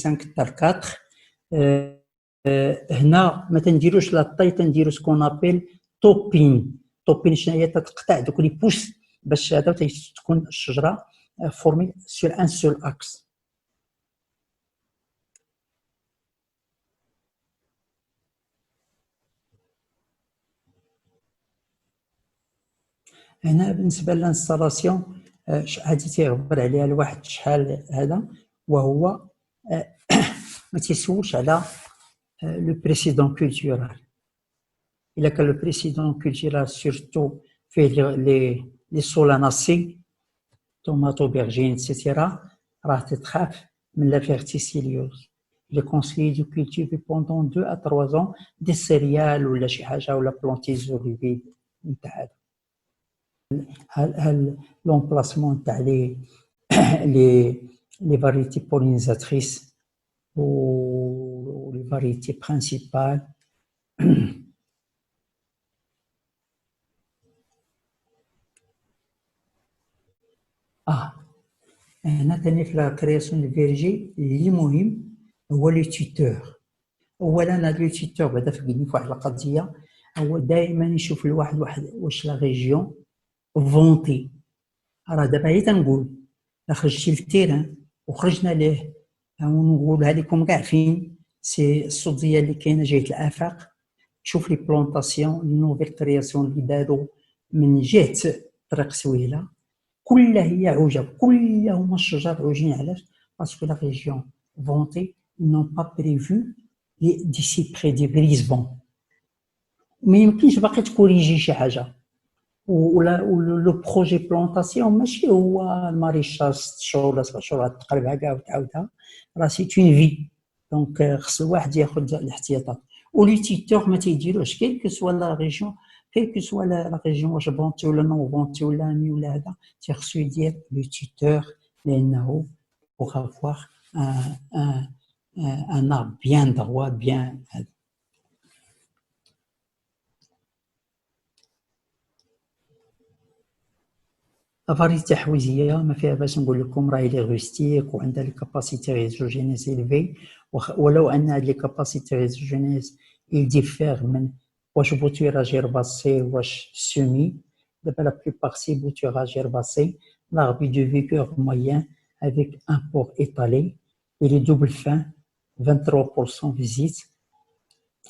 S2: حتى 4 هنا ما تنديروش لاطاي، تنديرو سكون ابيل توبين. توبين شنو هي؟ تتقطع دوك لي بوس باش هذا تكون الشجره فورمي سور ان سول اكس. هنا بالنسبه للانستالاسيون هادي تيغبر عليها الواحد شحال هذا، وهو ما تيسولش على لو بريسيدون كولتورال. إلا كان لو بريسيدون كولتورال سورتو فيه لي سولاناسي طوماطو بيرجين اكسيتيرا، راه تتخاف من لا فيرتيسيليوز. لي كونسيي دو كولتيفي بوندون 2 à 3 ans دي سيريال ولا شي حاجه ولا بلونتيز اوليفي نتاع هذا. لومبلاسمون تاع لي فاريتي بولينيزاتريس و لي فاريتي برينسيبال. هنا تاني في لا كرياسيون دو فيرجي اللي مهم هو لو تيتور. اولا هاد لو تيتور بعدا فقدني في واحد القضيه، هو دائما يشوف الواحد واش لا ريجيون فونتي. راه دابا هي تنقول لا خرجتي للتيران وخرجنا ليه ونقولها لكم كاع فين سي الصوتيه اللي كاينه جهه الافاق. تشوف لي بلونطاسيون لي نوفيل كرياسيون اللي داروا من جهه طريق سويله كلها هي عجب، كلها هما الشجر عوجين. علاش؟ باسكو لا ريجيون فونتي نون با بريفو دي سي بري دي بريزبون. ما يمكنش باقي تكوريجي شي حاجه. ولا لو بروجي بلونطاسيون ماشي هو الماريشاج 6 شهور ولا 7 شهور تقلبها كاع وتعاودها، راه سي اون في. دونك خص الواحد ياخذ الاحتياطات. ولي تيتور ما تيديروش كيل كو سوا لا ريجيون، كيل كو سوا لا ريجيون واش فونتي ولا نون فونتي ولا مي ولا هذا، تيخصو يدير لو تيتور لانه بوغ افواغ ان ارب بيان دروا بيان. افاريتي حويزيه ما فيها باش نقول لكم راهي لي غوستيك وعندها لي كاباسيتي ريزوجينيز الفي، ولو ان هاد لي كاباسيتي ريزوجينيز يديفير من واش بوتيراج هيرباسي واش سومي. دابا لا بلوبار سي بوتيراج هيرباسي. l'arbre de vigueur moyen avec un port étalé et les doubles fins 23% visite.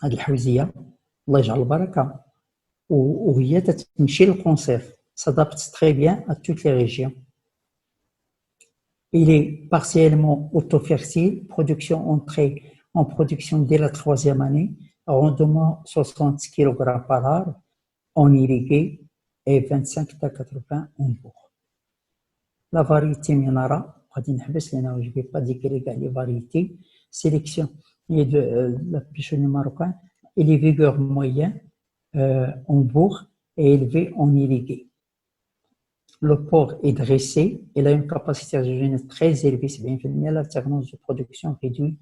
S2: هاد الحويزيه الله يجعل البركه وهي تتمشي للكونسيرف. S'adapte très bien à toutes les régions. Il est partiellement auto-fertile, production entrée en production dès la 3e année, rendement 60 kg par arbre, en irrigué et 25 à 80 en bourg. La variété Minara, je ne vais pas décrire les variétés, sélection de la pigeonnier marocain, il est vigueur moyen en bourg et élevé en irrigué. Le port est dressé, il a une capacité régénérative très élevée, c'est bien fait, l'alternance de production réduite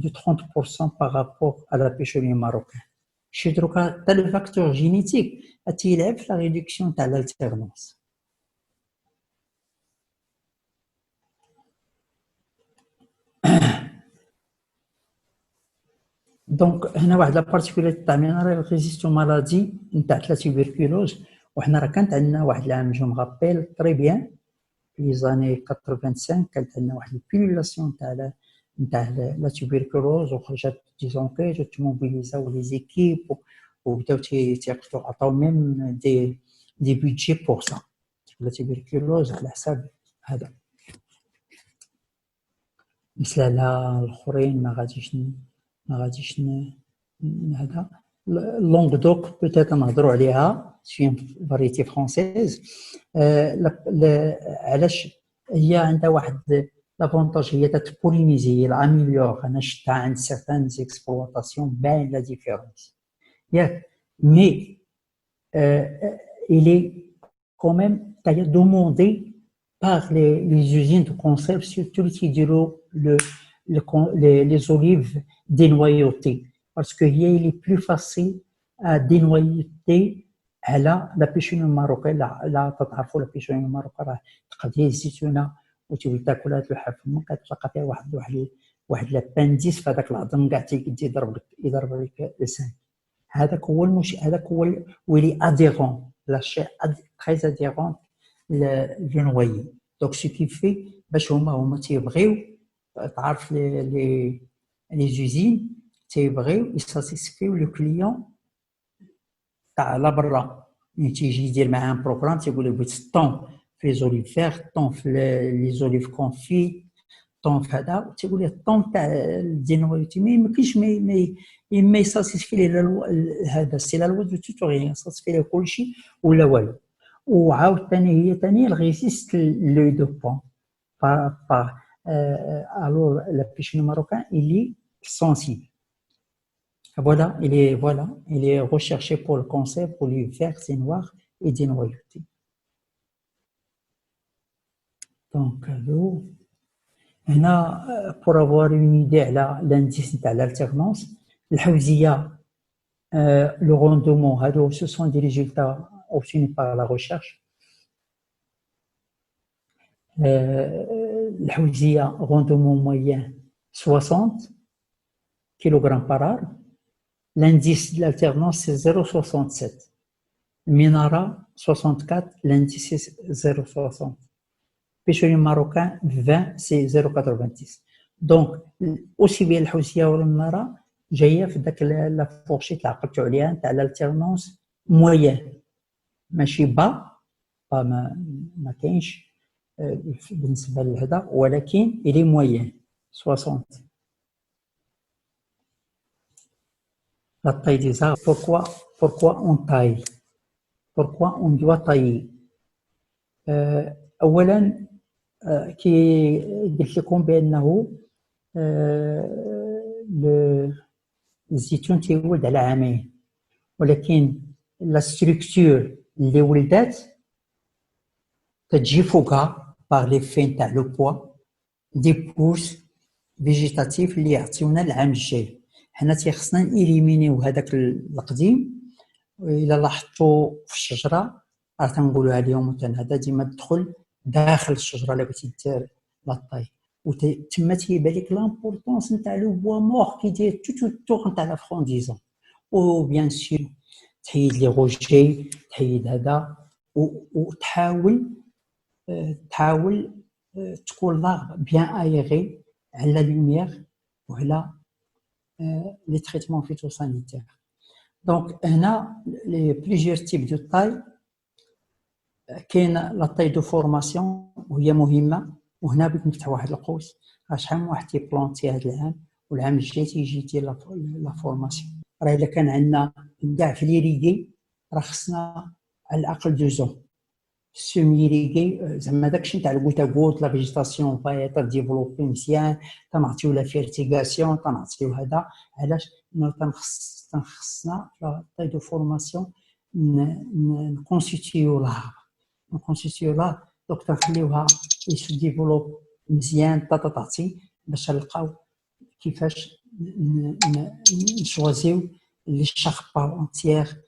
S2: de 30% par rapport à la pigeonnier marocain. Chez Droga, tu as le facteur génétique qui élève la réduction de l'alternance. دونك هنا واحد لا بارتيكولاريتي تاع مينرال ريزيستون مالادي نتاع لا تيبركلوز. وحنا راه كانت عندنا واحد العام جو مغابيل طري بيان في لي زاني 85 كانت عندنا واحد البيلاسيون نتاع لا تيبركلوز وخرجت دي زونكيج وتموبيليزاو لي زيكيب وبداو تيقدروا عطاو ميم دي بيدجي بور سا لا تيبركلوز على حساب هذا. مثل على الاخرين ما غاديش هذا. لونغ دوك بوتيت نهضروا عليها شي فاريتي فرونسيز. علاش هي عندها واحد لافونتاج، هي تبولينيزي الاميليور. انا شفتها عند سيغتان زيكسبلوطاسيون باين لا ديفيرونس ياك، مي il est quand même demandé par les usines de conserve, surtout qui diront les olives dénoyautées, parce qu'il est plus facile à dénoyauter على لا بيشوني الماروكان. لا تعرفوا لا بيشوني الماروكان راه تقدر الزيتونه وتولي تاكلها تلوحها فمك كتلقى فيها واحد واحد لابانديس في هذاك العظم كاع تيقد يضرب لك لسانك. هذاك هو هذاك هو ولي اديرون لا شي تري اديرون لو نويي. دونك سو كي في باش هما تيبغيو تعرف لي زوزين تيبغيو يساتيسفيو لو كليون تاع لا برا. تيجي يدير معاه بروغرام تيقول له بغيت طون في لي زوليفير، طون في لي زوليف كونفي، طون في هذا، تيقول لي الطون تاع الدينويتي ما يمكنش ما يساتيسفي ليه هذا سي لا لوا دو توتوريال يساتيسفي ليه كلشي ولا والو. وعاود ثاني هي ثاني الغيسيست لو دو بون par alors la pêche marocain il est sensible. Il est recherché pour le concept pour lui faire c'est noir et des noyautés. Donc هنا pour avoir une idée على l'indice تاع l'alternance الحوزيه le rendement هادو ce sont des résultats obtenus par la recherche. الحوزيه rendement moyen 60 kg par heure. L'indice de l'alternance c'est 0,67. Le Minara 64, l'indice c'est 0,60. Pêcheur marocain 20 c'est 0,90. Donc aussi bien الحوزيه ولا المناره جايه في داك لا فورشيت اللي عقلتو عليها تاع l'alternance moyen ماشي با ما كاينش بالنسبه لهذا ولكن il est moyen 60. La taille des arbres, pourquoi on taille? Pourquoi on doit tailler? أولاً كي قلت لكم بأنه الزيتون تيولد على عامين ولكن لا ستركتور اللي ولدات تجي فوقها باغ لي فين تاع لو بوا دي بوس فيجيتاتيف اللي يعطيونا العام الجاي. حنا تيخصنا نإليمينيو هذاك القديم. إلا لاحظتوا في الشجرة راه تنقولوها اليوم مثلا هذا ديما تدخل داخل الشجرة اللي بغيتي دير لاطاي وتما تيبان لك لامبورطونس نتاع لو بوا مور كي داير تو تور نتاع لا فرونديزون. و بيان سور تحيد لي غوجي تحيد هذا وتحاول تكون لاغ بيان ايغي على لوميير وعلى les traitements phytosanitaires. Donc, on a plusieurs types de tailles. كاين لا taille de formation وهي مهمة. وهنا بغيت نفتح واحد القوس شحال من واحد تيبلونتي هذا العام والعام الجاي تيجي يدير لا فورماسيون. راه إلا كان عندنا كاع في ليريغي راه خصنا على الأقل 2 زون. سيمي ريغي زعما داكشي تاع الكوتا كوت لا فيجيتاسيون فايطر ديفلوبي مزيان تنعطيو لا فيرتيغاسيون تنعطيو هذا. علاش تنخصنا لا طاي دو فورماسيون نكونستيتيو لها دونك تنخليوها يسو ديفلوب مزيان تعطي باش نلقاو كيفاش نشوازيو لي شاخ بارونتيير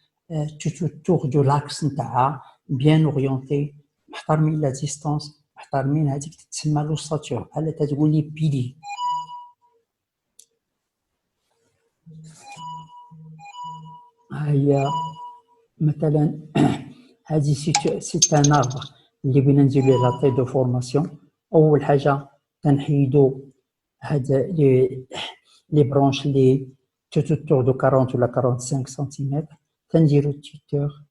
S2: tout autour de l'axe نتاعها bien orienté محترمين لا ديستانس محترمين هذيك تسمى لوساتور بحال تقول لي بيلي. هي مثلا هذه سيت ان اربر اللي بغينا نديرو ليه لا طاي دو فورماسيون. اول حاجه تنحيدو هاد لي برونش لي tout autour de 40 ولا 45 سنتيمتر تنديرو التيتور.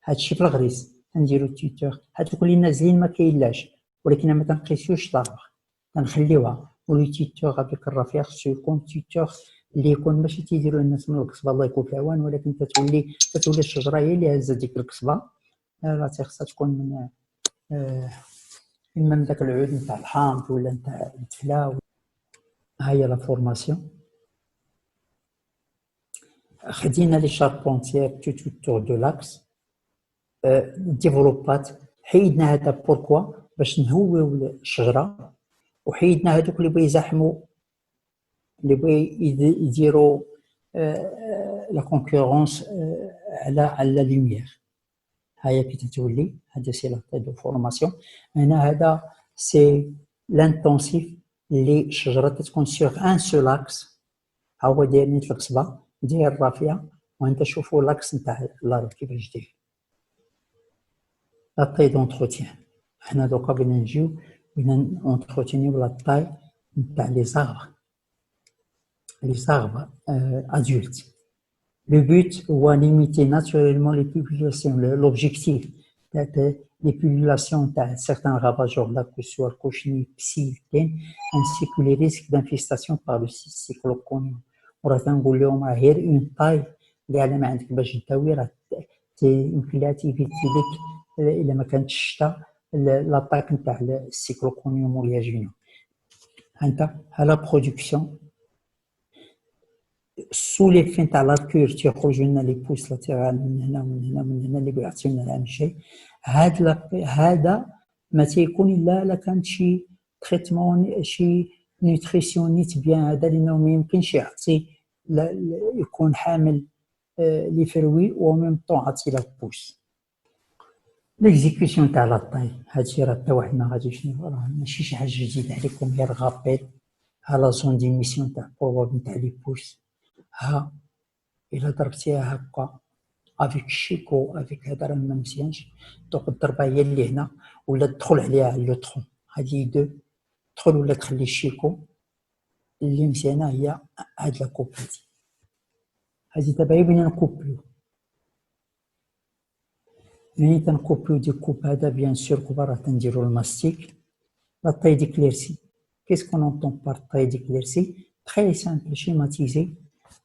S2: هادشي في الغريس تنديرو التيتور هادوك اللي نازلين ما كاينلاش ولكن ما تنقيسوش لاربر تنخليوها. ولي تيتور هذاك الرفيع خصو يكون تيتور اللي يكون ماشي تيديروا الناس من القصبه الله يكون في العوان ولكن تتولي الشجره هي اللي هزه ديك القصبه. راه خصها تكون من اما من داك العود نتاع الحامض ولا نتاع الدفله. ها هي لا فورماسيون. خدينا لي شاربونتيير tout autour de l'axe ديفلوبات. حيدنا هذا بوركوا باش نهويو الشجره وحيدنا هذوك اللي بغا يزاحموا اللي بغا يديروا لا كونكورونس على لوميير. هيا كي تتولي هذا سي لا طاي دو فورماسيون. هنا هذا سي لانتونسيف اللي الشجره تكون سيغ ان سول اكس، هو داير نيت القصبه ديال الرافيه، وانت شوفوا لاكس نتاع الارض كيفاش داير. لا طاي دونتروتيان، حنا دوكا بغينا نجيو بغينا اونتروتينيو لا طاي نتاع لي زاربر adultes. Le but هو limiter naturellement les populations. L'objectif les populations de certains ravageurs, que ce soit le cochenille, psyllique, ainsi que les risques d'infestation par le cycloconium. وراه تنقول لهم راه غير اون طاي اللي على ما عندك باش تداوي، راه يمكن لها تيفيتي لك الا ما كانتش الشتا لاطاك نتاع السيكلوكونيوم والياجينوم. انت على برودكسيون سو لي فين تاع لاركور تيخرجوا لنا لي بوس لاتيرال من هنا ومن هنا ومن هنا اللي يعطيونا العام الجاي. هذا ما تيكون الا كانت شي تريتمون شي نيوتريسيونيت بيان هذا، لانه ما يمكنش يعطي يكون حامل لي فروي و ميم طون عطي لا بوس. ليكزيكسيون تاع لاطاي هادشي راه حتى واحد ما غاديش راه ماشي شي حاجه جديده عليكم، غير غابيل ها لا زون ديميسيون تاع بروباب نتاع لي بوس. ها الا ضربتيها هكا افيك شيكو افيك هذا راه ما مزيانش، دوك الضربه هي اللي هنا ولا تدخل عليها لو طرون، هادي دو تدخل ولا تخلي الشيكو اللي مزيانه هي هاد لا كوب هادي دابا هي بغينا نكوبلو. ملي تنكوبلو دي كوب هذا بيان سور كبار راه تنديرو الماستيك لا طاي ديكليرسي. كيسكون اونطون بار طاي ديكليرسي؟ تري سامبل شيماتيزي،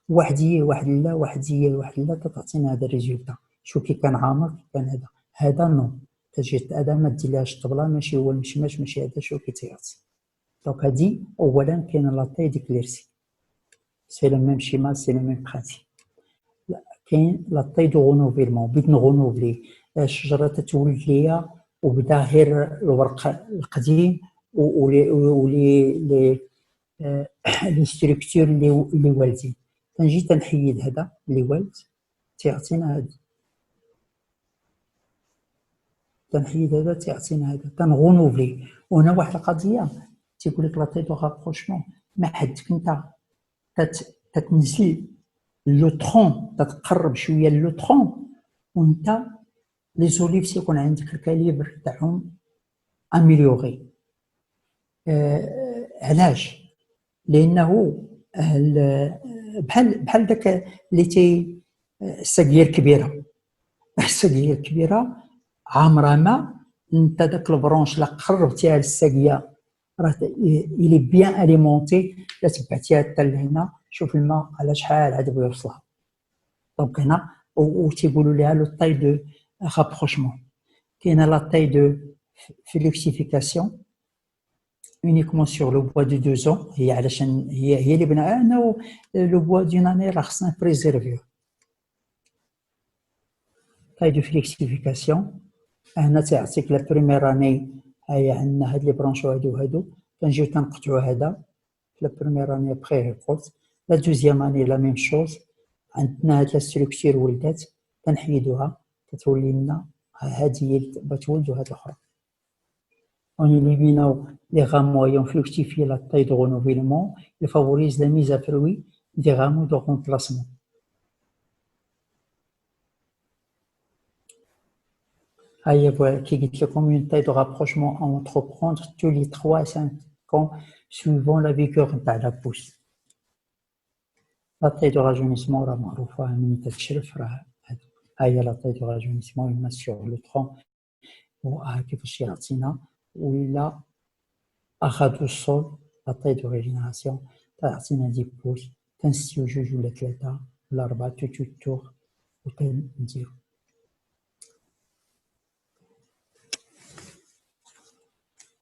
S2: واحد هي واحد لا واحد هي واحد لا تعطينا هذا الريزولتا. شو كي كان عامر كان هذا نو تجي هذا ما ديرلهاش الطبله، ماشي هو المشماش ماشي هذا شو كي تيعطي. دونك هادي اولا كاين لا طاي ديكليرسي سي لو ميم شيما سي لو ميم برانسيب. كاين لا طاي دو غونوفيلمون، بغيت نغونوفلي الشجره تتولد ليا وبدا غير الورق القديم ولي لي ستركتور اللي والدين، تنجي تنحيد هذا اللي والد تيعطينا هذا، تنحيد هذا تيعطينا هذا، تنغونوفلي. وهنا واحد القضيه تيقول لك لا طاي دو رابروشمون، ما حدك انت تتنزل لو طرون، تتقرب شويه لو طرون، وانت لي زوليف تيكون عندك الكاليبر تاعهم اميليوري. علاش؟ لانه بحال داك اللي تي السقيه الكبيره، السقيه الكبيره عامره ما انت داك البرونش لا قربتيها للسقيه راه الي بيان اليمونتي، لا تبعتيها حتى لهنا شوف الماء على شحال عاد بغا يوصلها. دونك هنا وتيقولوا لها لو طاي دو رابروشمون. كاينه لا طاي دو فلوكسيفيكاسيون uniquement sur le bois de 2 ans. هي علشان هي اللي بنا انه لو بوا دون اني راه خصنا بريزيرفيو. طاي دو فليكسيفيكاسيون هنا تعطيك لا بريمير اني، هيا عندنا هاد لي برونشو هادو كنجيو تنقطعو هذا لا بريمير اني بخي ريكولت. لا دوزيام اني لا ميم شوز، عندنا هاد لا ستركتور ولدات تنحيدوها كتولي لنا هادي هي بتولد وهاد الاخرى. En éliminant les rameaux ayant fructifié la taille de renouvellement, il favorise la mise à fruit des rameaux de remplacement. Qui dit comme une taille de rapprochement à entreprendre tous les 3 à 5 ans suivant la vigueur de la pousse. La taille de rajeunissement est معروفة من تتشرف راه هي la taille de rajeunissement il sur le tronc وكيفاش يعطينا ولا أخذوا الصول لا طاي دو ريجينيراسيون تعطينا دي بوس تنستيو 2 ولا 3 ولا 4 تور وتنديرو.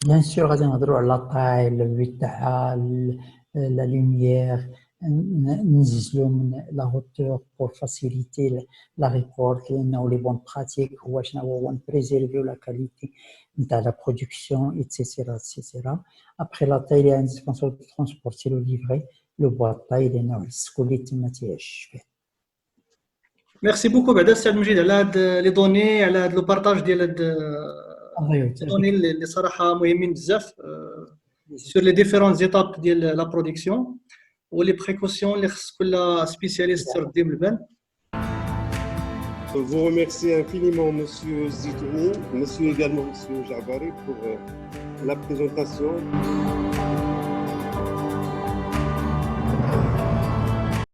S2: بيان سور غادي نهضرو على لا طاي لو تاعها لا لوميير، ننزلو من لا هوتور بور فاسيليتي لا ريكورت، لانه لي بون براتيك هو شنو هو نبريزيرفيو لا كاليتي نتاع لا برودكسيون ايتترا ايتترا. ابخي لا طاي لي انديسبونسابل دو ترونسبورتي لو ليفري لو بوا طاي لانه السكوليت ما تيعيش فيه.
S1: ميرسي بوكو بعدا السيد مجيد على هاد لي دوني، على هاد لو بارطاج ديال هاد لي دوني اللي صراحه مهمين بزاف. sur les différentes étapes de la production ou les précautions اللي خص كل spécialiste تردي بالبال.
S3: Vous remercie infiniment Monsieur Zitouni, Monsieur également Monsieur Jabari pour la présentation.